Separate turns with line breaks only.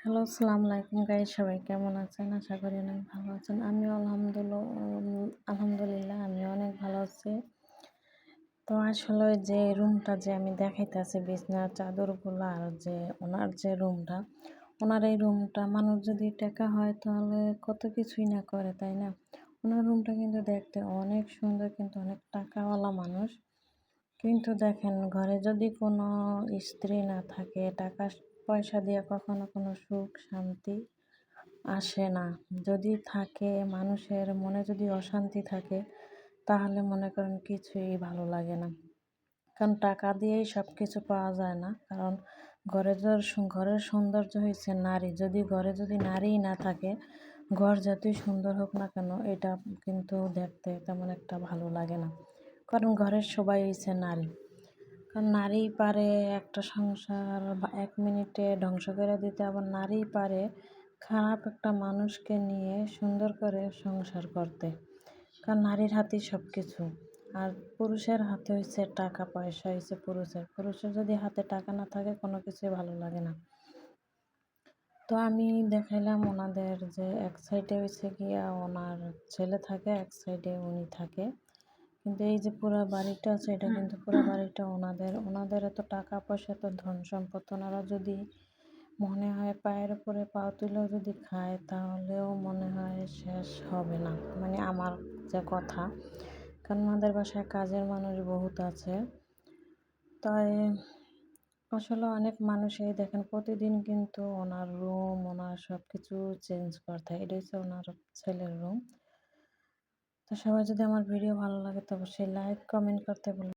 Hello, আসসালামু আলাইকুম guys, সবাই কেমন আছেন? আশা করি অনেক ভালো আছেন। আমিও আলহামদুলিল্লাহ আমিও অনেক ভালো আছি। তো আসলে যে রুমটা যে আমি দেখাইতেছি বিছনার চাদরগুলো আর যে ওনার যে রুমটা, ওনার এই রুমটা মানুষ যদি টাকা হয় তাহলে কত কিছুই না করে, তাই না? ওনার রুমটা কিন্তু দেখতে অনেক সুন্দর, কিন্তু অনেক টাকাওয়ালা মানুষ। কিন্তু দেখেন, ঘরে যদি কোনো স্ত্রী না থাকে, টাকা পয়সা দিয়ে কখনো কোনো সুখ শান্তি আসে না। যদি থাকে, মানুষের মনে যদি অশান্তি থাকে, তাহলে মনে করেন কিছুই ভালো লাগে না। কারণ টাকা দিয়েই সব কিছু পাওয়া যায় না। কারণ ঘরের সৌন্দর্য হইছে নারী। ঘরে যদি নারীই না থাকে, ঘর যতই সুন্দর হোক না কেন, এটা কিন্তু দেখতে তেমন একটা ভালো লাগে না। কারণ ঘরের সবাই হইছে নারী। কারণ নারীই পারে একটা সংসার ১ মিনিটে ধ্বংস করে দিতে, আবার নারীই পারে খারাপ একটা মানুষকে নিয়ে সুন্দর করে সংসার করতে। কারণ নারীর হাতেই সব কিছু। আর পুরুষের হাতে হইছে টাকা পয়সা, হইছে পুরুষের যদি হাতে টাকা না থাকে, কোনো কিছুই ভালো লাগে না। তো আমি দেখাইলাম ওনাদের যে এক সাইডে হইছে গিয়া ওনার ছেলে থাকে, এক সাইডে উনি থাকে। কিন্তু এই যে পুরা বাড়িটা আছে, এটা কিন্তু পুরা বাড়িটা ওনাদের এত টাকা পয়সা, এত ধন সম্পদ, ওনারা যদি মনে হয় পায়ের উপরে পা তুলেও যদি খায়, তাহলেও মনে হয় শেষ হবে না। মানে আমার যে কথা, কারণ ওনাদের বাসায় কাজের মানুষ বহুত আছে। তাই আসলে অনেক মানুষই দেখেন প্রতিদিন কিন্তু ওনার রুম, ওনার সব কিছু চেঞ্জ করতে হয়। এটা হচ্ছে ওনার ছেলের রুম। তো সবার যদি আমার ভিডিও ভালো লাগে তো অবশ্যই লাইক কমেন্ট করতে ভুলবেন না।